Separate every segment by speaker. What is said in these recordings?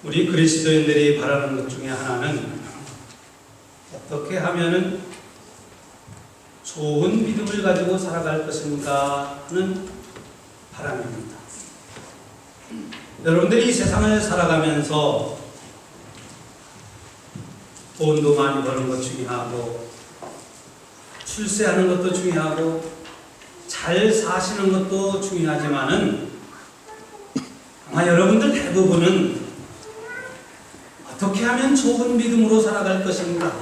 Speaker 1: 우리 그리스도인들이 바라는 것 중에 하나는 어떻게 하면은 좋은 믿음을 가지고 살아갈 것인가 하는 바람입니다. 여러분들이 이 세상을 살아가면서 돈도 많이 버는 것 중요하고 출세하는 것도 중요하고 잘 사시는 것도 중요하지만은 아마 여러분들 대부분은 어떻게 하면 좋은 믿음으로 살아갈 것인가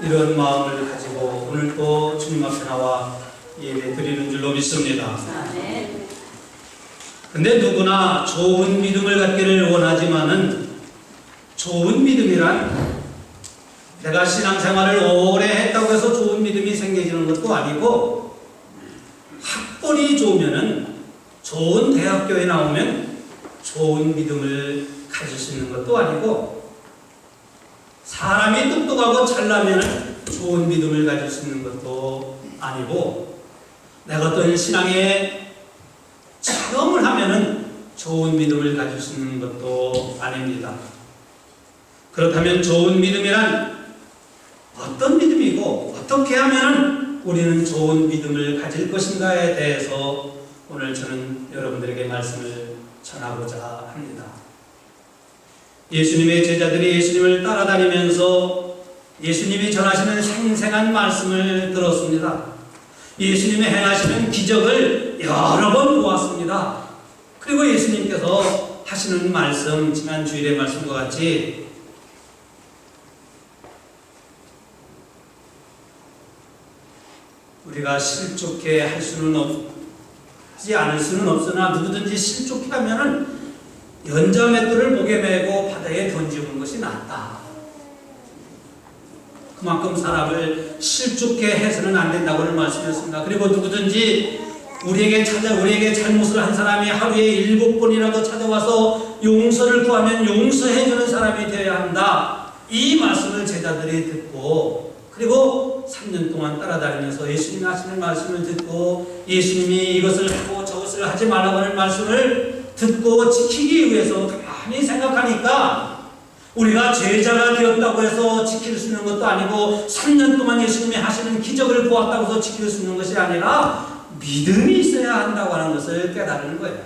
Speaker 1: 이런 마음을 가지고 오늘 또 주님 앞에 나와 예배 드리는 줄로 믿습니다. 근데 누구나 좋은 믿음을 갖기를 원하지만은 좋은 믿음이란 내가 신앙생활을 오래 했다고 해서 좋은 믿음이 생겨지는 것도 아니고 학벌이 좋으면은 좋은 대학교에 나오면 좋은 믿음을 가질 수 있는 것도 아니고 사람이 똑똑하고 잘나면 좋은 믿음을 가질 수 있는 것도 아니고 내가 어떤 신앙에 체험을 하면은 좋은 믿음을 가질 수 있는 것도 아닙니다. 그렇다면 좋은 믿음이란 어떤 믿음이고 어떻게 하면 우리는 좋은 믿음을 가질 것인가에 대해서 오늘 저는 여러분들에게 말씀을 전하고자 합니다. 예수님의 제자들이 예수님을 따라다니면서 예수님이 전하시는 생생한 말씀을 들었습니다. 예수님이 행하시는 기적을 여러 번 보았습니다. 그리고 예수님께서 하시는 말씀, 지난 주일의 말씀과 같이 우리가 실족해 할 수는 하지 않을 수는 없으나 누구든지 실족해 하면은 연자맷돌을 목에 메고 바다에 던지는 것이 낫다. 그만큼 사람을 실족해 해서는 안 된다고는 말씀했습니다. 그리고 누구든지 우리에게 잘못을 한 사람이 하루에 7번이라도 찾아와서 용서를 구하면 용서해주는 사람이 되어야 한다. 이 말씀을 제자들이 듣고 그리고 3년 동안 따라다니면서 예수님이 하시는 말씀을 듣고 예수님이 이것을 하고 저것을 하지 말라고 하는 말씀을 듣고 지키기 위해서 가만히 생각하니까 우리가 제자가 되었다고 해서 지킬 수 있는 것도 아니고 3년 동안 예수님이 하시는 기적을 보았다고 해서 지킬 수 있는 것이 아니라 믿음이 있어야 한다고 하는 것을 깨달은 거예요.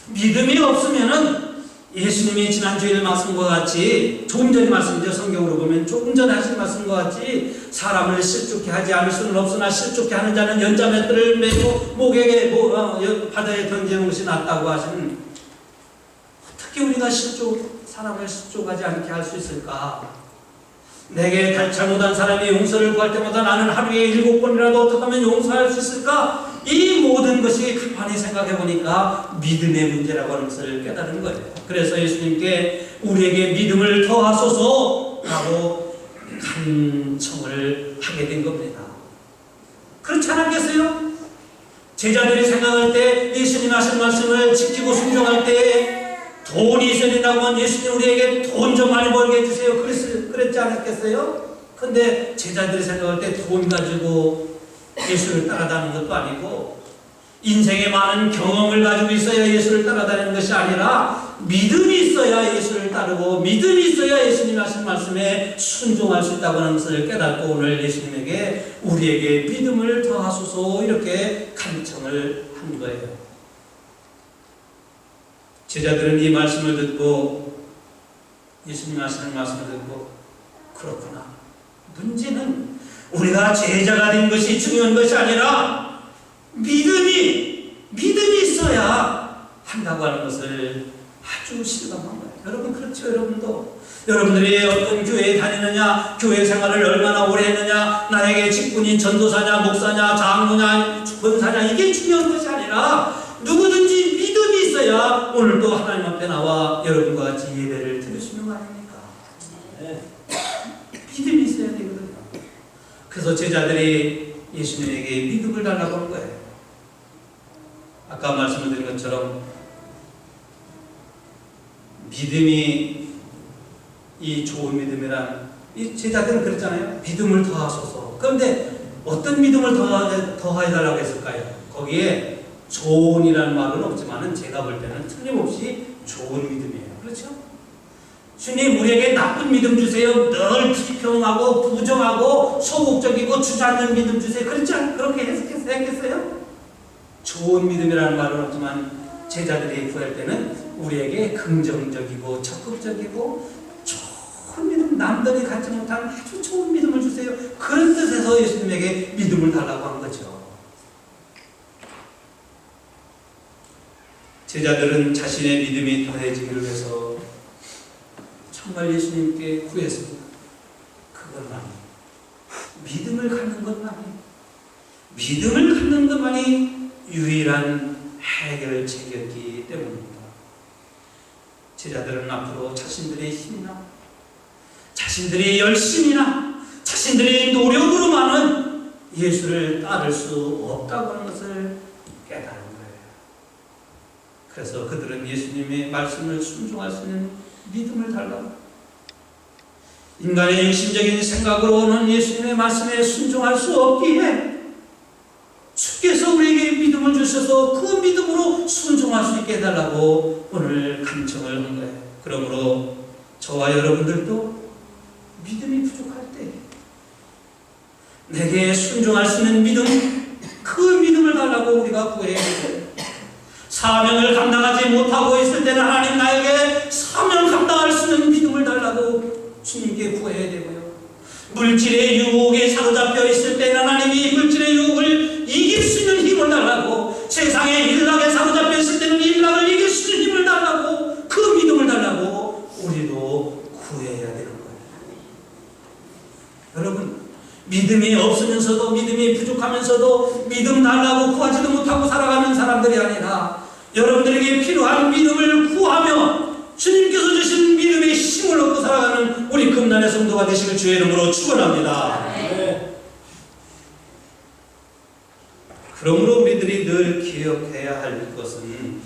Speaker 1: 믿음이 없으면은 예수님이 지난주일 말씀과 같이 조금 전의 말씀이죠. 성경으로 보면 조금 전에 하신 말씀과 같이 사람을 실족해 하지 않을 수는 없으나 실족해 하는 자는 연자맷돌을 메고 목에 바다에 던지는 것이 낫다고 하시는 어떻게 우리가 사람을 실족하지 않게 할 수 있을까? 내게 잘못한 사람이 용서를 구할 때마다 나는 하루에 7번이라도 어떻게 하면 용서할 수 있을까? 이 모든 것이 가만히 생각해 보니까 믿음의 문제라고 하는 것을 깨달은 거예요. 그래서 예수님께 우리에게 믿음을 더하소서라고 간청을 하게 된 겁니다. 그렇지 않았겠어요? 제자들이 생각할 때 예수님 하신 말씀을 지키고 순종할 때 돈이 있어야 된다고 하면 예수님 우리에게 돈 좀 많이 벌게 해주세요. 그랬지 않았겠어요? 근데 제자들이 생각할 때 돈 가지고 예수를 따라다니는 것도 아니고 인생에 많은 경험을 가지고 있어야 예수를 따라다니는 것이 아니라 믿음이 있어야 예수를 따르고 믿음이 있어야 예수님이 하신 말씀에 순종할 수 있다고 하는 것을 깨닫고 오늘 예수님에게 우리에게 믿음을 더하소서 이렇게 간청을 한 거예요. 제자들은 이 말씀을 듣고 예수님이 하시는 말씀을 듣고 그렇구나. 문제는 우리가 제자가 된 것이 중요한 것이 아니라 믿음이 있어야 한다고 하는 것을 아주 실감한 거예요. 여러분 그렇죠? 여러분들이 어떤 교회에 다니느냐, 교회 생활을 얼마나 오래 했느냐, 나에게 직분인 전도사냐, 목사냐, 장로냐, 권사냐 이게 중요한 것이 아니라 누구든지 믿음이 있어야 오늘도 하나님 앞에 나와 여러분과 같이 예배를 드리시는 거 아닙니까? 네. 믿음이 있어야 되거든요. 그래서 제자들이 예수님에게 믿음을 달라고 한 거예요. 아까 말씀을 드린 것처럼 믿음이 이 좋은 믿음이란 이 제자들은 그랬잖아요. 믿음을 더하소서. 그런데 어떤 믿음을 더해달라고 했을까요? 거기에 좋은이라는 말은 없지만은 제가 볼 때는 틀림없이 좋은 믿음이에요. 그렇죠? 주님 우리에게 나쁜 믿음 주세요. 늘 비평하고 부정하고 소극적이고 주저앉는 믿음 주세요. 그렇게 했겠어요? 좋은 믿음이라는 말은 없지만 제자들이 구할 때는 우리에게 긍정적이고 적극적이고 좋은 믿음, 남들이 갖지 못한 아주 좋은 믿음을 주세요. 그런 뜻에서 예수님에게 믿음을 달라고 한 거죠. 제자들은 자신의 믿음이 더해지기를 위해서 정말 예수님께 구했습니다. 그것만이, 믿음을 갖는 것만이, 믿음을 갖는 것만이 유일한 해결책이었기 때문입니다. 제자들은 앞으로 자신들의 힘이나 자신들의 열심이나 자신들의 노력으로만은 예수를 따를 수 없다고 하는 것을 깨달은 거예요. 그래서 그들은 예수님의 말씀을 순종할 수 있는 믿음을 달라고, 인간의 육신적인 생각으로는 예수님의 말씀에 순종할 수 없기에 주께서 우리에게 믿음을 주셔서 그 믿음으로 순종할 수 있게 해달라고 오늘 간청을 한 거예요. 그러므로 저와 여러분들도 믿음이 부족할 때 내게 순종할 수 있는 믿음, 그 믿음을 달라고 우리가 구해야 돼요. 사명을 감당하지 못하고 있을 때는 하나님 나에게 사명 감당할 수 있는 믿음을 달라고 주님께 구해야 되고요. 물질의 유혹에 사로잡혀 있을 때는 하나님이 물질의 유혹을 이길 수 있는 힘을 달라고, 세상의 일락에 사로잡혀 있을 때는 일락을 이길 수 있는 힘을 달라고, 그 믿음을 달라고 우리도 구해야 되는 거예요. 여러분, 믿음이 없으면서도, 믿음이 부족하면서도 믿음 달라고 구하지도 못하고 살아가는 사람들이 아니라 여러분들에게 필요한 믿음을 구하며 주님께서 주신 믿음의 힘을 얻고 살아가는 우리 금난의 성도가 되시길 주의 이름으로 축원합니다. 네. 그러므로 우리들이 늘 기억해야 할 것은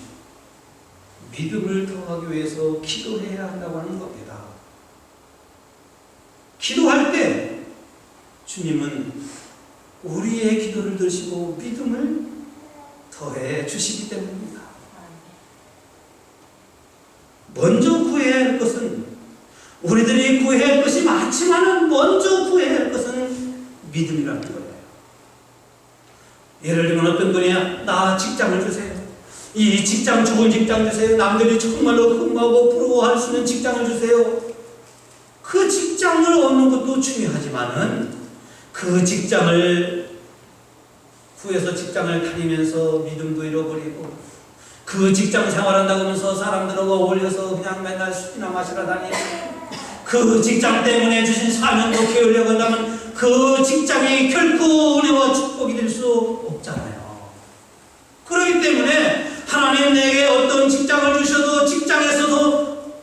Speaker 1: 믿음을 더하기 위해서 기도해야 한다고 하는 겁니다. 기도할 때 주님은 우리의 기도를 들으시고 믿음을 더해 주시기 때문입니다. 먼저 구해야 할 것은, 우리들이 구해야 할 것이 많지만은 먼저 구해야 할 것은 믿음이라는 거예요. 예를 들면 어떤 분이야, 나 직장을 주세요. 이 직장, 좋은 직장 주세요. 남들이 정말로 흥하고 부러워할 수 있는 직장을 주세요. 그 직장을 얻는 것도 중요하지만은 그 직장을 구해서 직장을 다니면서 믿음도 잃어버리고, 그 직장 생활한다고 하면서 사람들하고 어울려서 그냥 맨날 술이나 마시러 다니고, 그 직장 때문에 주신 사명도 게으려고 한다면 그 직장이 결코 은혜와 축복이 될 수 없잖아요. 그렇기 때문에 하나님 내게 어떤 직장을 주셔도 직장에서도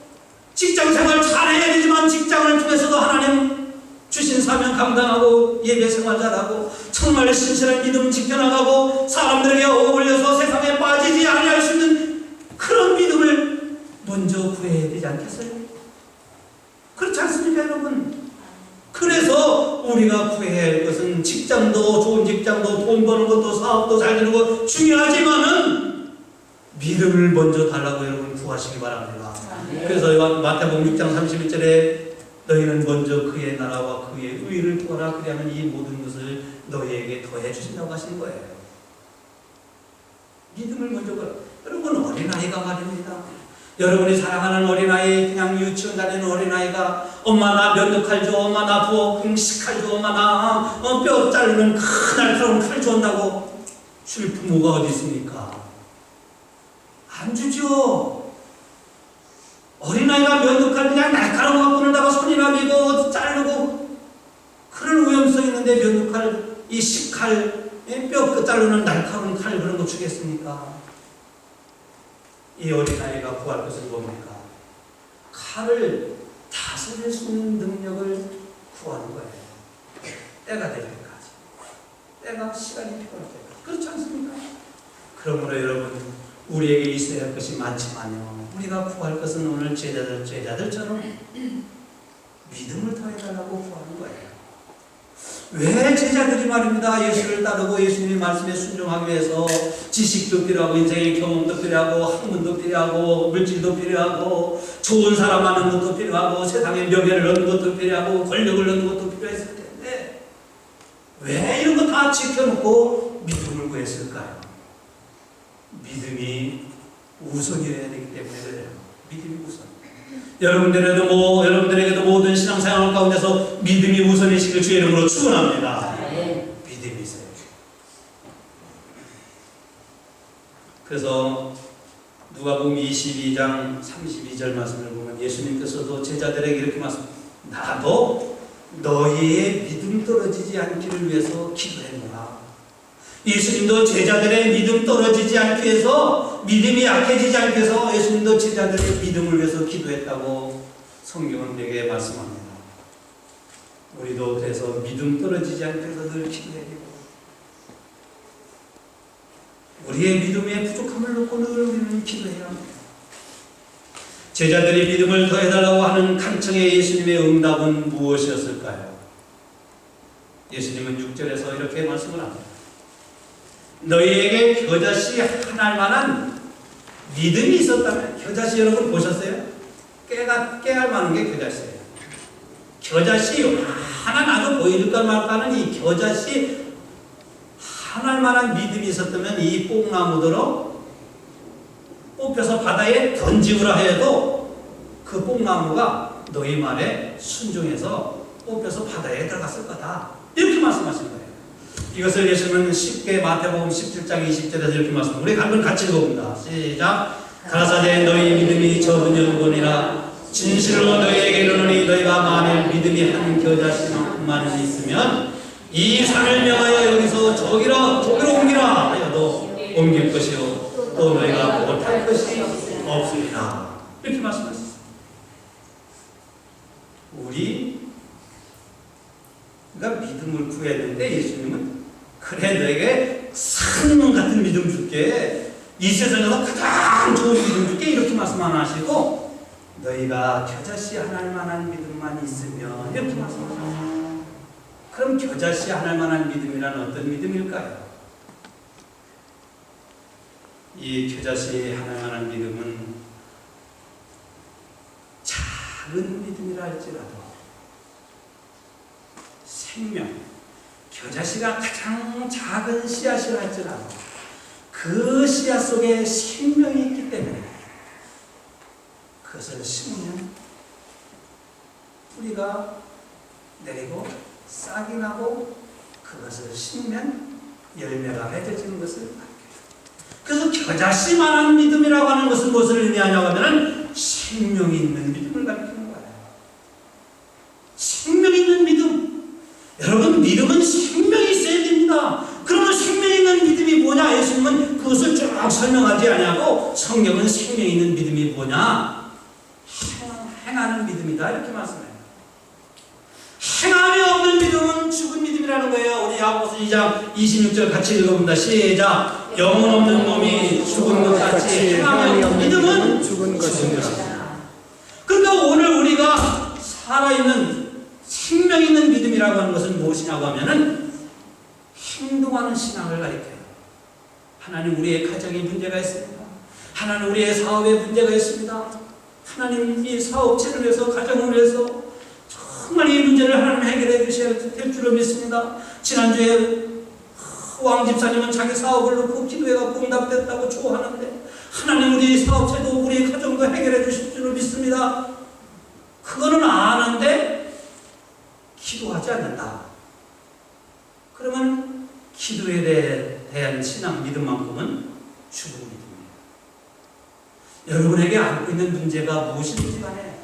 Speaker 1: 직장 생활 잘해야 되지만 직장을 통해서도 하나님 주신 사명 감당하고 예배 생활 잘하고 정말 신실한 믿음 지켜나가고 사람들에게 어울려서 세상에 빠지지 아니할 수 있는 그런 믿음을 먼저 구해야 되지 않겠어요? 그렇지 않습니까, 여러분? 그래서 우리가 구해야 할 것은 직장도, 좋은 직장도, 돈 버는 것도, 사업도 잘 되는 것 중요하지만은 믿음을 먼저 달라고 여러분 구하시기 바랍니다. 그래서 마태복음 6장 31절에 너희는 먼저 그의 나라와 그의 의를 구하라, 그리하면 이 모든 것을 너희에게 더해 주신다고 하신 거예요. 믿음을 먼저 구하라. 여러분, 어린아이가 말입니다. 여러분이 사랑하는 어린아이, 그냥 유치원 다니는 어린아이가 엄마 나 면도칼 줘, 엄마 나 부엌식칼 줘, 엄마 나 뼈 자르는 큰 날카로운 칼 준다고 줄 부모가 어디 있습니까? 안 주죠. 어린아이가 면도칼 그냥 날카로운 거 끊다가 손이나 비고 자르고 그런 위험성이 있는데 면도칼, 이 식칼, 뼈 자르는 날카로운 칼 그런 거 주겠습니까? 이 어린아이가 구할 것은 뭡니까? 칼을 다스릴 수 있는 능력을 구하는 거예요. 때가 될 때까지. 때가 시간이 필요할 때까지. 그렇지 않습니까? 그러므로 여러분, 우리에게 있어야 할 것이 많지만요, 우리가 구할 것은 오늘 제자들처럼 믿음을 더해달라고 구하는 거예요. 왜 제자들이 말입니다. 예수를 따르고 예수님의 말씀에 순종하기 위해서 지식도 필요하고 인생의 경험도 필요하고 학문도 필요하고 물질도 필요하고 좋은 사람 많은 것도 필요하고 세상의 명예를 얻는 것도 필요하고 권력을 얻는 것도 필요했을 텐데 왜 이런 거 다 지켜놓고 믿음을 구했을까요? 믿음이 우선이어야 되기 때문에 그래요. 믿음이 우선. 여러분들에게도 모든 신앙생활 가운데서 믿음이 우선이시길 주의 이름으로 축원합니다. 믿음이세요. 그래서 누가복음 22장 32절 말씀을 보면 예수님께서도 제자들에게 이렇게 말씀합니다. 나도 너희의 믿음 떨어지지 않기를 위해서 기도했노라. 예수님도 제자들의 믿음 떨어지지 않기 위해서, 믿음이 약해지지 않기 위해서 예수님도 제자들의 믿음을 위해서 기도했다고 성경은 우리에게 말씀합니다. 우리도 그래서 믿음 떨어지지 않기 위해서 늘 기도해야 되고, 우리의 믿음의 부족함을 놓고 늘 우리는 기도해야 합니다. 제자들이 믿음을 더해달라고 하는 간청의 예수님의 응답은 무엇이었을까요? 예수님은 6절에서 이렇게 말씀을 합니다. 너희에게 겨자씨 하나일 만한 믿음이 있었다면, 겨자씨 여러분 보셨어요? 깨알 많은 게 겨자씨예요. 겨자씨 하나 나도 보일까 말까는 이 겨자씨 하나일 만한 믿음이 있었다면 이 뽕나무들로 뽑혀서 바다에 던지우라 해도 그 뽕나무가 너희 말에 순종해서 뽑혀서 바다에 들어갔을 거다. 이렇게 말씀하신 거예요. 이것을 예수님은 쉽게 마태복음 17장 20절에서 이렇게 말씀합니다. 우리 한번 같이 읽어봅니다. 시작. 가라사대 너희 믿음이 적은 영혼이라 진실로 너희에게 이르노니 너희가 만일 믿음이 한 겨자씨만큼만 있으면 이 산을 명하여 여기서 저기로 옮기라 하여도 옮길 것이요 또 너희가 못할 것이 없습니다. 이렇게 말씀하셨어요. 우리가 믿음을 구했는데 예수님은 그래 너에게 산 같은 믿음 줄게, 이 세상에서 가장 좋은 믿음 줄게, 이렇게 말씀 안 하시고 너희가 겨자씨 하나일 만한 믿음만 있으면 이렇게 말씀하셨어요. 그럼 겨자씨 하나일 만한 믿음이란 어떤 믿음일까요? 이 겨자씨 하나일 만한 믿음은 작은 믿음이라 할지라도 생명, 겨자씨가 가장 작은 씨앗이라 할지라도 그 씨앗 속에 생명이 있기 때문에 그것을 심으면 뿌리가 내리고 싹이 나고 그것을 심으면 열매가 맺어지는 것을 알게. 그래서 겨자씨만한 믿음이라고 하는 것은 무엇을 의미하냐고 하면 생명이 있는 믿음을 가리키는 거예요. 생명이 있는 믿음. 여러분, 믿음은 생명이 있어야 됩니다. 그러면 생명 있는 믿음이 뭐냐? 예수님은 그것을 쭉 설명하지 않냐고 성경은 생명 있는 믿음이 뭐냐? 행하는 믿음이다 이렇게 말씀해요. 행함이 없는 믿음은 죽은 믿음이라는 거예요. 우리 야고보서 2장 26절 같이 읽어봅니다. 시작. 영혼 없는 몸이 죽은 것 같이 행함이 없는 믿음은 죽은 것입니다. 그러니까 오늘 우리가 살아있는 생명 있는 믿음이라고 하는 것은 무엇이냐고 하면은 행동하는 신앙을 가리켜요. 하나님 우리의 가정에 문제가 있습니다. 하나님 우리의 사업에 문제가 있습니다. 하나님 이 사업체를 위해서, 가정을 위해서 정말 이 문제를 하나님 해결해 주셔야 될 줄로 믿습니다. 지난주에 왕 집사님은 자기 사업을 놓고 기도해가 응답됐다고 좋아하는데 하나님 우리 사업체도 우리 가정도 해결해 주실 줄로 믿습니다. 그거는 아는데 기도하지 않는다. 그러면 기도에 대한 신앙 믿음만큼은 죽은 믿음이에요. 여러분에게 안고 있는 문제가 무엇이든지 간에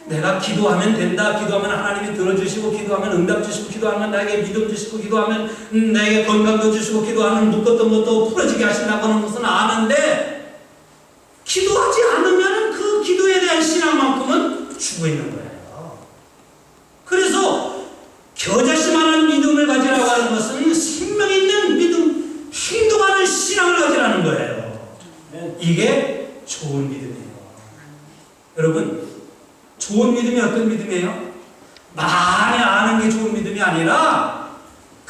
Speaker 1: 내가 기도하면 된다, 기도하면 하나님이 들어주시고, 기도하면 응답 주시고, 기도하면 나에게 믿음 주시고, 기도하면 내게 건강도 주시고, 기도하면 묶었던 것도 풀어지게 하신다고 하는 것은 아는데 기도하지 않으면 그 기도에 대한 신앙만큼은 죽어 있는 거예요. 그래서 겨자씨만한 믿음을 가지라고 하는 것은 생명 있는 믿음, 행동하는 신앙을 가지라는 거예요. 이게 좋은 믿음이에요. 여러분, 좋은 믿음이 어떤 믿음이에요? 많이 아는 게 좋은 믿음이 아니라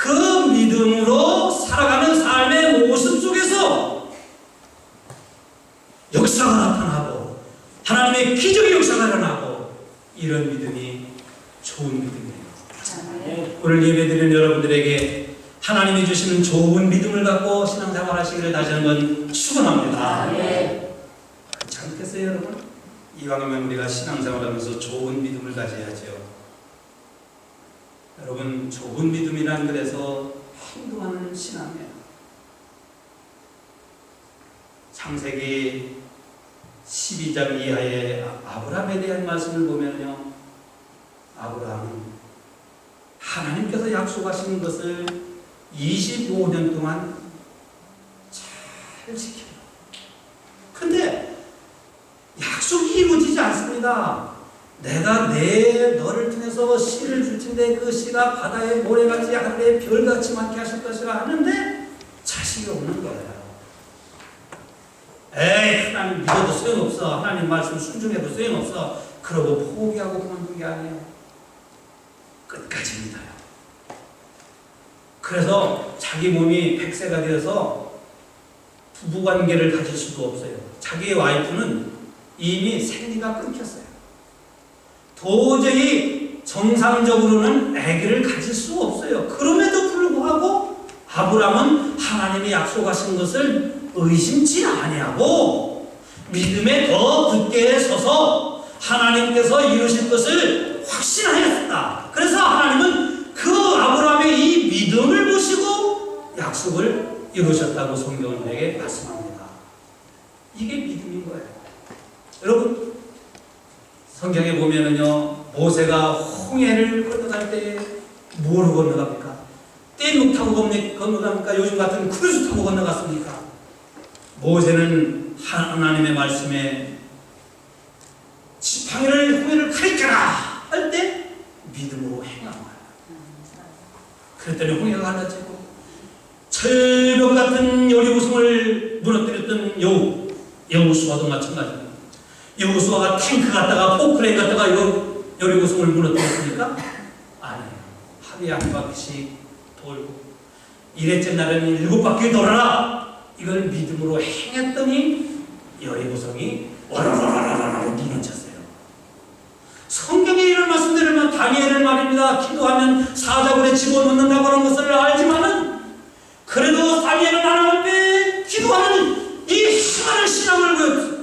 Speaker 1: 그 믿음으로 살아가는 삶의 모습 속에서 역사가 나타나고 하나님의 기적의 역사가 일어나고 이런 믿음이 좋은 믿음이에요. 오늘 예배드리는 여러분들에게 하나님이 주시는 좋은 믿음을 갖고 신앙생활 하시기를 다시 한번 축원합니다. 그렇지 않겠어요, 여러분? 이왕이면 우리가 신앙생활하면서 좋은 믿음을 가져야죠. 여러분, 좋은 믿음이란 그래서 행동하는 신앙이에요. 창세기 12장 이하의 아브라함에 대한 말씀을 보면요, 아브라함은 하나님께서 약속하신 것을 25년 동안 잘 지켜요. 근데 약속이 이루어지지 않습니다. 내가 너를 통해서 씨를 줄 텐데 그 씨가 바다의 모래같이 하늘의 별같이 많게 하실 것이라 하는데 자식이 없는 거예요. 에이, 하나님 믿어도 소용없어. 하나님 말씀 순종해도 소용없어. 그러고 포기하고 그만둔 게 아니에요. 끝까지 믿어요. 그래서 자기 몸이 100세가 되어서 부부관계를 가질 수도 없어요. 자기의 와이프는 이미 생리가 끊겼어요. 도저히 정상적으로는 아기를 가질 수 없어요. 그럼에도 불구하고 아브라함은 하나님이 약속하신 것을 의심치 아니하고 믿음에 더 굳게 서서 하나님께서 이루실 것을 확신하였다. 그래서 하나님은 그 아브라함의 이 믿음을 보시고 약속을 이루셨다고 성경은 우리에게 말씀합니다. 이게 믿음인 거예요. 여러분, 성경에 보면은요, 모세가 홍해를 건너갈 때 뭐로 건너갑니까? 떼묵 타고 건너갑니까? 요즘 같은 크루즈 타고 건너갔습니까? 모세는 하나님의 말씀에 지팡이를 홍해를 가리켜라 할 때 믿음으로 행한 거예요. 그랬더니 홍해가 갈라지고 철벽 같은 여리고성을 무너뜨렸던 여호수아도 마찬가지입니다. 여호수아가 탱크 갔다가 포크레인 갔다가 여리고성을 무너뜨렸습니까? 아니에요. 하루에 한 바퀴씩 돌고 이랬째 날에는 7바퀴 돌아라. 이걸 믿음으로 행했더니 여리고성이 와라라라라라 무너졌어요. 성경에 이런 말씀드리면 다니엘을 말입니다. 기도하면 사자굴에 집어넣는다고 하는 것을 알지만은 그래도 다니엘은 하나님 앞에 기도하는 이 수많은 신앙을 보였어요.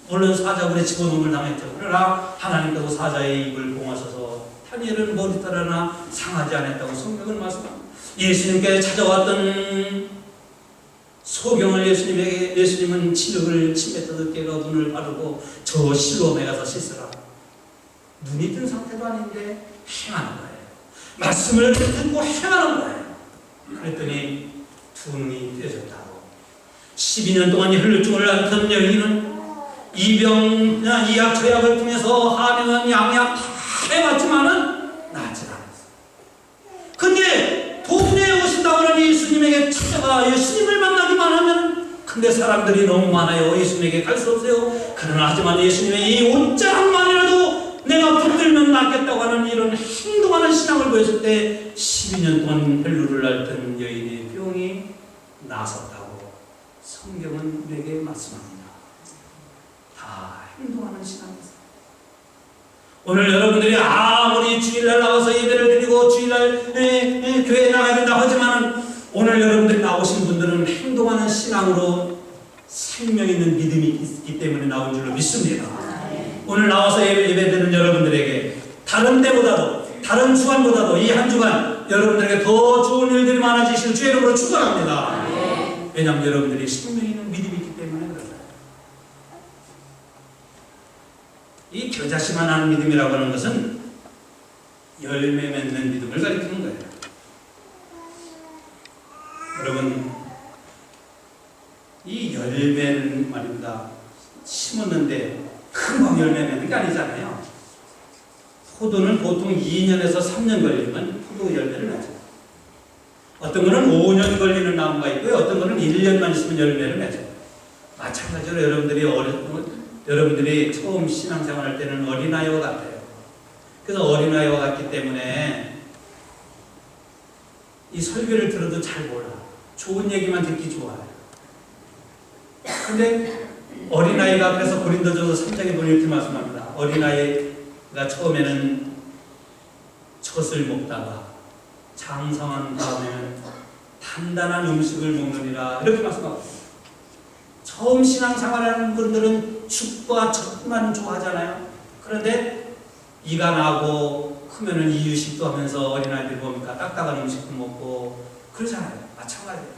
Speaker 1: 물론 사자굴에 집어넣음을 당했죠. 그러나 하나님께서 사자의 입을 봉하셔서 다니엘은 머리털 하나 상하지 않았다고 성경은 말씀합니다. 예수님께 찾아왔던 소경을 예수님은 진흙을 침에 떠들게로 눈을 바르고 저 실로암에 가서 씻으라. 눈이 뜬 상태도 아닌데 행하는 거예요. 말씀을 듣고 행하는 거예요. 그랬더니 두 눈이 뜨졌다고. 12년 동안 혈루증을 앓던 여인은 이병, 이약, 저약을 통해서 한약, 양약 다 해봤지만은 낫지 않았어요. 근데 동네에 오신다고 하는 예수님에게 찾아가 예수님을 만나기만 하면 근데 사람들이 너무 많아요. 예수님에게 갈 수 없어요. 그러나 하지만 예수님의 이 옷자락만이라도 내가 붙들면 낫겠다고 하는 이런 행동하는 신앙을 보였을 때 12년 동안 혈루를 앓던 여인의 병이 나섰다고 성경은 우리에게 말씀합니다. 다 행동하는 신앙이었어요. 오늘 여러분들이 아무리 주일날 나와서 예배를 드리고 주일날 교회에 나가야 된다고 하지만 오늘 여러분들이 나오신 분들은 행동하는 신앙으로 생명 있는 믿음이 있기 때문에 나온 줄로 믿습니다. 오늘 나와서 예배 드리는 여러분들에게 다른 때보다도 다른 주간보다도 이 한 주간 여러분들에게 더 좋은 일들이 많아지시는 주의 이름으로 축원합니다. 왜냐하면 여러분들이 생명 있는 믿음이 있기 때문에 그렇다. 이 겨자씨만 하는 믿음이라고 하는 것은 열매 맺는 믿음을 가리키는 거예요. 여러분, 이 열매는 말입니다. 심었는데 금방 열매 맺는 게 아니잖아요. 포도는 보통 2년에서 3년 걸리면 포도 열매를 맺죠. 어떤 거는 5년 걸리는 나무가 있고요. 어떤 거는 1년만 있으면 열매를 맺죠. 마찬가지로 여러분들이 처음 신앙생활 할 때는 어린아이와 같아요. 그래서 어린아이와 같기 때문에 이 설교를 들어도 잘 몰라. 좋은 얘기만 듣기 좋아요. 근데 어린아이가, 그래서 고린도전서 3장에 보면 이렇게 말씀합니다. 어린아이가 처음에는 젖을 먹다가 장성한 다음에는 단단한 음식을 먹느니라, 이렇게 말씀하고, 처음 신앙생활하는 분들은 죽과 젖만 좋아하잖아요. 그런데 이가 나고 크면은 이유식도 하면서 어린아이들 보니까 딱딱한 음식도 먹고 그러잖아요. 마찬가지예요.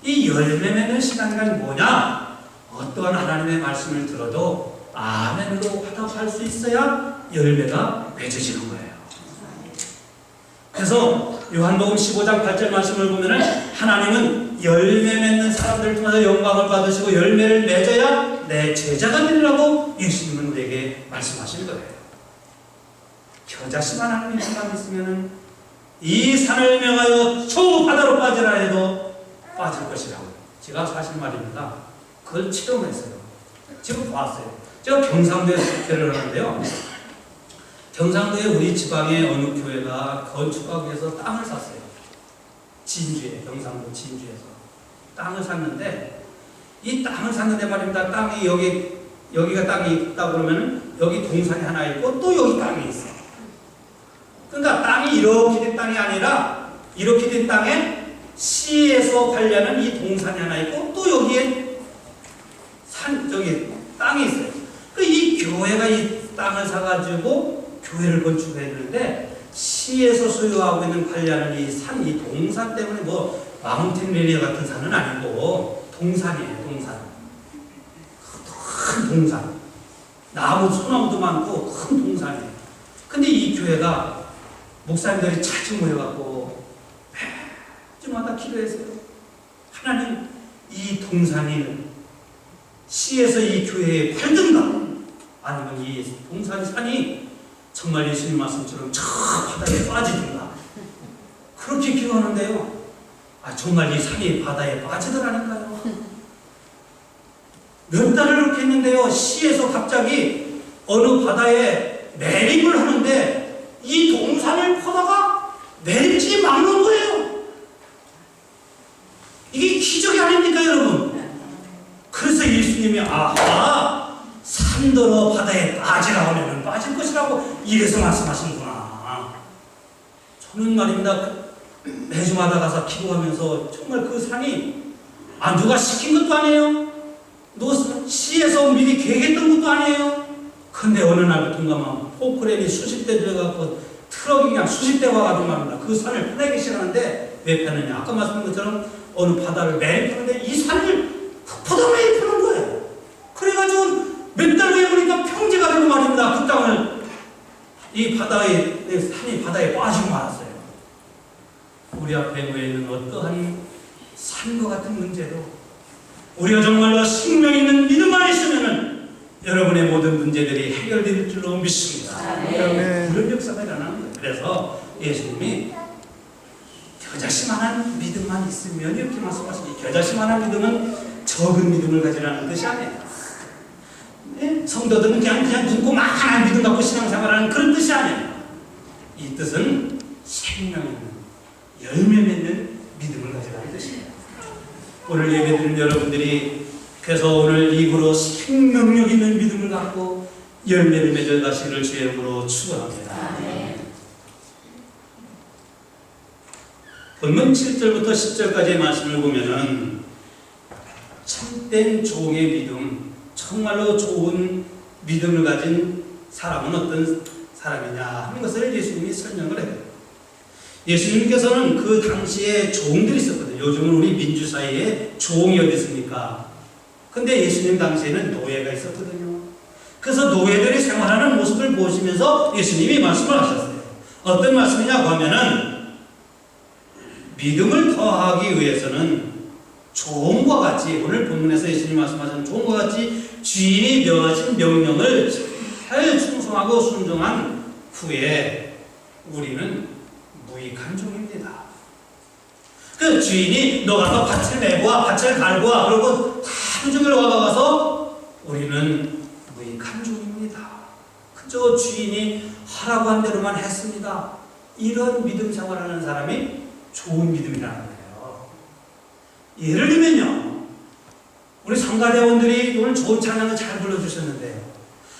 Speaker 1: 이 열매 맺는 시간이 뭐냐? 어떠한 하나님의 말씀을 들어도 아멘으로 화답할 수 있어야 열매가 맺어지는 거예요. 그래서 요한복음 15장 8절 말씀을 보면은 하나님은 열매 맺는 사람들을 통해서 영광을 받으시고 열매를 맺어야 내 제자가 되리라고 예수님은 우리에게 말씀하신 거예요. 겨자씨만 하는 믿음만 있으면은 이 산을 명하여 저 바다로 빠지라 해도 빠질 것이라고. 제가 사실 말입니다. 그걸 체험했어요. 지금 봤어요. 제가 경상도에 집회를 하는데요. 경상도에 우리 지방의 어느 교회가 건축하기 위해서 땅을 샀어요. 진주에, 경상도 진주에서 땅을 샀는데, 이 땅을 샀는데 말입니다. 땅이 여기가 땅이 있다 그러면 여기 동산이 하나 있고 또 여기 땅이 있어요. 그러니까 땅이 이렇게 된 땅이 아니라 이렇게 된 땅에 시에서 관리하는 이 동산이 하나 있고 또 여기에 저기 땅이 있어요. 이 교회가 이 땅을 사가지고 교회를 건축했는데 시에서 소유하고 있는 관리하는 이 동산 때문에 뭐 마운틴 레리아 같은 산은 아니고 동산이에요. 동산. 큰 동산. 나무, 소나무도 많고 큰 동산이에요. 근데 이 교회가 목사님들이 자주 모여갖고 매주마다 기도했어요. 하나님, 이 동산이 시에서 이 교회에 팔든가 아니면 이 산이 정말 예수님 말씀처럼 저 바다에 빠지든가, 그렇게 기도하는데요. 정말 이 산이 바다에 빠지더라니까요. 몇 달을 그렇게 했는데요. 시에서 갑자기 어느 바다에 매립을 하는데 이 동산을 퍼다가 매립지 막는 거예요. 이게 기적이 아닙니까, 여러분? 그래서 예수님이 산더러 바다에 빠지라 하면 빠질 것이라고 이래서 말씀하시는구나. 저는 말입니다. 매주마다 가서 기도하면서 정말 그 산이 누가 시킨 것도 아니에요. 누가 시에서 미리 계획했던 것도 아니에요. 근데 어느 날부터인가 포크레인이 수십 대 들어가고 트럭이 그냥 수십 대가 와가지고 말입니다. 그 산을 파내기 시작하는데 왜 파느냐? 아까 말씀드린 것처럼 어느 바다를 매입하는데 이 산을 퍼다 매입하는 거예요. 그래가지고 몇 달 후에 보니까 평지가 되고 말입니다. 그 땅을 산이 바다에 빠지고 말았어요. 우리 앞에 놓여 있는 어떠한 산과 같은 문제도 우리가 정말로 생명 있는 믿음만 있으면은 여러분의 모든 문제들이 해결될 줄로 믿습니다. 그런 역사가 일어나는 거예요. 그래서 예수님이 겨자씨만한 믿음만 있으면 이렇게 말씀하시니, 겨자씨만한 믿음은 적은 믿음을 가지라는 뜻이 아니에요. 성도들은 그냥 눈고만한 믿음 갖고 신앙생활하는 그런 뜻이 아니에요. 이 뜻은 생명 있는, 열매 맺는 믿음을 가지라는 뜻이에요. 오늘 예배드린 여러분들이 그래서 오늘 입으로 생명력 있는 믿음을 갖고 열매를 맺어 가시기를 주의 이름으로 축원합니다. 본문 7절부터 10절까지의 말씀을 보면은 참된 종의 믿음, 정말로 좋은 믿음을 가진 사람은 어떤 사람이냐 하는 것을 예수님이 설명을 해요. 예수님께서는 그 당시에 종들이 있었거든요. 요즘은 우리 민주 사이에 종이 어디 있습니까? 근데 예수님 당시에는 노예가 있었거든요. 그래서 노예들이 생활하는 모습을 보시면서 예수님이 말씀을 하셨어요. 어떤 말씀이냐고 하면은 믿음을 더하기 위해서는 종과 같이, 오늘 본문에서 예수님 말씀하신 종과 같이 주인이 명하신 명령을 잘 충성하고 순종한 후에 우리는 무익한 종입니다. 그 주인이 너 가서 밭을 메고 와, 밭을 갈고 와, 그러고 하루 종일 와가서 우리는 무익한 종입니다. 그저 주인이 하라고 한 대로만 했습니다. 이런 믿음 생활하는 사람이 좋은 믿음이라는 거예요. 예를 들면요, 우리 성가대원들이 오늘 좋은 찬양을 잘 불러주셨는데요,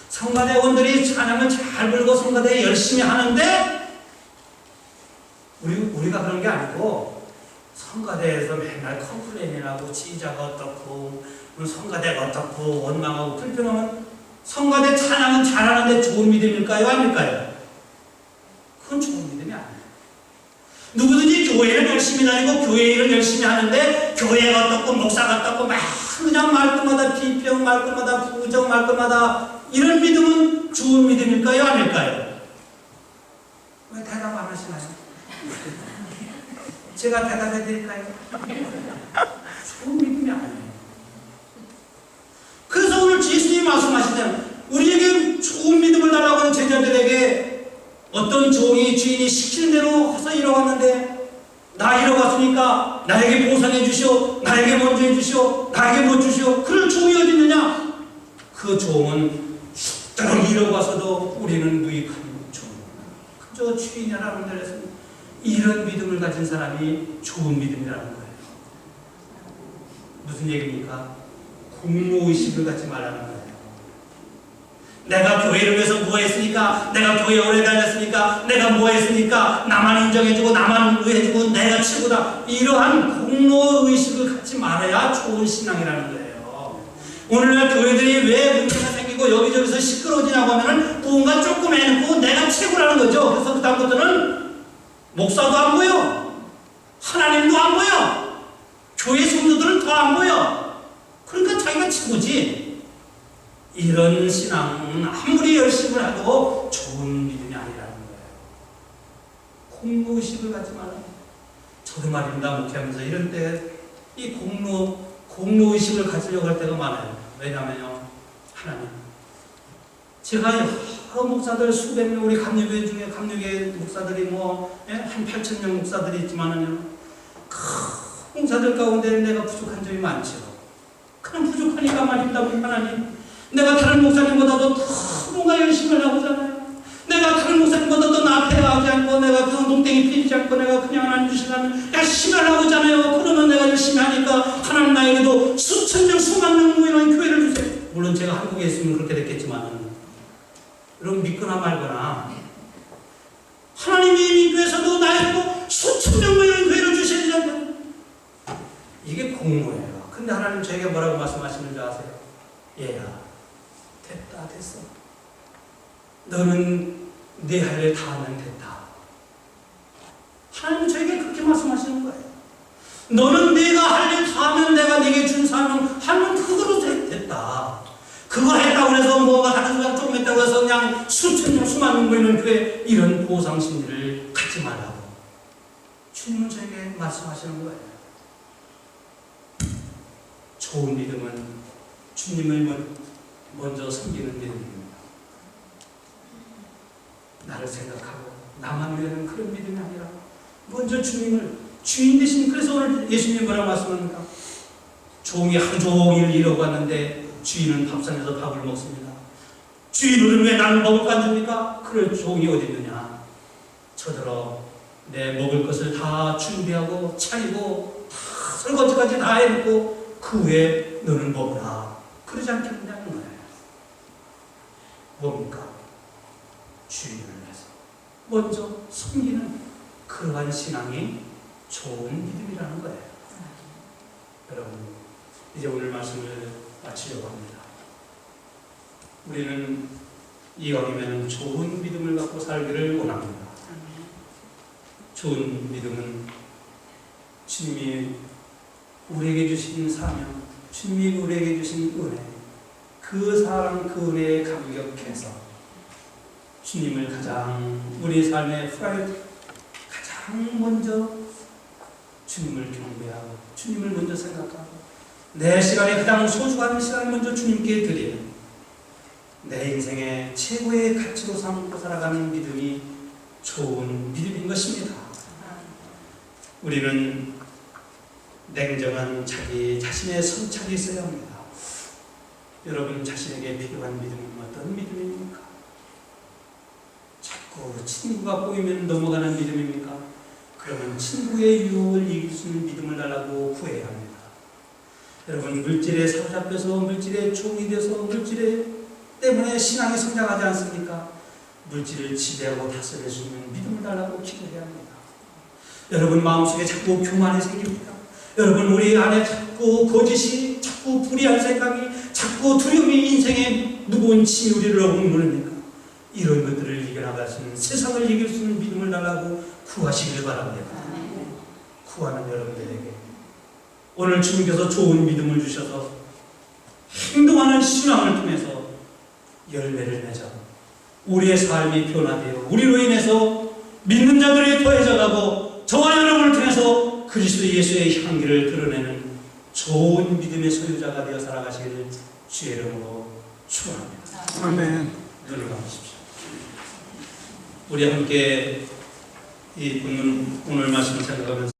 Speaker 1: 성가대원들이 찬양을 잘 부르고 성가대 열심히 하는데 우리가 그런 게 아니고 성가대에서 맨날 컴플레인이라고 지휘자가 어떻고 성가대가 어떻고 원망하고 불평하면 성가대 찬양은 잘하는데 좋은 믿음일까요? 아닐까요? 그건 좋은 믿음이 아니에요. 누구든지 교회를 열심히 다니고 교회 일을 열심히 하는데 교회가 어떻고 목사가 어떻고 막 그냥 말끝마다 비평, 말끝마다 부정, 말끝마다 이런 믿음은 좋은 믿음일까요? 아닐까요? 왜 대답 안 하시나요? 제가 대답해 드릴까요? 좋은 믿음이 아니에요. 그래서 오늘 예수님이 말씀하시잖아요. 우리에게 좋은 믿음을 달라고 하는 제자들에게 어떤 종이 주인이 시키는 대로 해서 이뤄갔는데, 나 이뤄갔으니까 나에게 보상해 주시오, 나에게 먼저 해 주시오, 나에게 못 주시오. 그럴 종이 어디 있느냐? 그 종은 죽도록 이뤄가서도 우리는 무익한 종. 그저 주인이라는 데서 이런 믿음을 가진 사람이 좋은 믿음이라는 거예요. 무슨 얘기입니까? 공로의식을 갖지 말라는 거예요. 내가 교회를 위해서 뭐 했으니까, 내가 교회 오래 다녔으니까, 내가 뭐 했으니까, 나만 인정해주고, 나만 의해주고, 내가 최고다. 이러한 공로의식을 갖지 말아야 좋은 신앙이라는 거예요. 오늘날 교회들이 왜 문제가 생기고 여기저기서 시끄러워지냐고 하면은 뭔가 조금 해놓고 내가 최고라는 거죠. 그래서 그다음부터는 목사도 안 보여, 하나님도 안 보여, 교회 성도들은 더 안 보여. 그러니까 자기가 최고지. 이런 신앙은 아무리 열심히 해도 좋은 믿음이 아니라는 거예요. 공로의식을 갖지 마라. 저도 말입니다, 목회하면서 이런 때 이 공로의식을 가지려고 할 때가 많아요. 왜냐면요, 하나님, 제가 여러 목사들 수백 명, 우리 감리교회 중에 감리교회 목사들이 한 8,000명 목사들이 있지만은요, 큰 목사들 가운데 내가 부족한 점이 많죠. 그럼 부족하니까 말입니다, 우리 하나님. 내가 다른 목사님보다도 더 뭔가 열심히 하려고 하잖아요. 내가 다른 목사님보다도 나한테 하지 않고, 내가 그 동땡이 피지 않고, 내가 그냥 하나님 주시려면 열심히 하려고 하잖아요. 그러면 내가 열심히 하니까 하나님 나에게도 수천 명, 수만 명 모이는 교회를 주세요. 물론 제가 한국에 있으면 그렇게 됐겠지만, 여러분 믿거나 말거나 하나님이 교회에서도 나에게도 수천 명 모이는 교회를 주셔야 되잖아요. 이게 공로예요. 근데 하나님 저에게 뭐라고 말씀하시는 줄 아세요? 얘야, 됐다, 됐어. 너는 네 할 일 다 하면 됐다. 하나님은 저에게 그렇게 말씀하시는 거예요. 너는 네가 할 일 다 하면 내가 네게 준 사명 하면 그거로 됐다. 그거 했다고 해서 뭐가 다른 사람 조금 했다고 해서 그냥 수천 명, 수만 명 모이는 교회, 이런 보상 심리를 갖지 말라고 주님은 저에게 말씀하시는 거예요. 좋은 믿음은 주님을 먼저 섬기는 믿음입니다. 나를 생각하고 나만 위하는 그런 믿음이 아니라 먼저 주님을 주인 대신. 그래서 오늘 예수님이 뭐라고 말씀합니까? 종이 하루 종일 일하고 왔는데 주인은 밥상에서 밥을 먹습니다. 주인은 왜 나를 먹을 거 안 줍니까? 그럴 종이 어디 있느냐? 저더러 내 먹을 것을 다 준비하고 차리고 다 설거지까지 다 해놓고 그 후에 너는 먹으라. 그러지 않겠느냐는 거예요. 뭡니까? 주인을 위해서 먼저 섬기는 그러한 신앙이 좋은 믿음이라는 거예요. 여러분, 이제 오늘 말씀을 마치려고 합니다. 우리는 이왕이면 좋은 믿음을 갖고 살기를 원합니다. 좋은 믿음은 주님이 우리에게 주신 사명, 주님이 우리에게 주신 은혜, 그 사랑, 그 은혜에 감격해서 주님을 가장 우리 삶의 프라이드, 가장 먼저 주님을 경배하고 주님을 먼저 생각하고 내 시간에 가장 소중한 시간을 먼저 주님께 드리는 내 인생의 최고의 가치로 삼고 살아가는 믿음이 좋은 믿음인 것입니다. 우리는 냉정한 자기 자신의 성찰이 있어야 합니다. 여러분 자신에게 필요한 믿음은 어떤 믿음입니까? 자꾸 친구가 보이면 넘어가는 믿음입니까? 여러분, 친구의 유혹을 이길 수 있는 믿음을 달라고 구해야 합니다. 여러분, 물질에 사로잡혀서 물질에 종이 돼서 물질 때문에 신앙이 성장하지 않습니까? 물질을 지배하고 다스릴 수 있는 믿음을 달라고 기도해야 합니다. 여러분, 마음속에 자꾸 교만이 생깁니다. 여러분, 우리 안에 자꾸 거짓이, 자꾸 불의한 생각이, 자꾸 두려움이 인생의 무거운 짐이 우리를 억누릅니다. 이런 것들을 이겨나갈 수 있는, 세상을 이길 수 있는 믿음을 달라고 구하시길 바랍니다. 구하는 여러분들에게 오늘 주님께서 좋은 믿음을 주셔서 행동하는 신앙을 통해서 열매를 맺어 우리의 삶이 변화되어 우리로 인해서 믿는 자들이 더해져가고 저와 여러분을 통해서 그리스도 예수의 향기를 드러내는 좋은 믿음의 소유자가 되어 살아가시기를 주의 이름으로 축원합니다.
Speaker 2: 아멘.
Speaker 1: 눈을 감으십시오. 우리 함께 이 본문 오늘 말씀을 생각하면서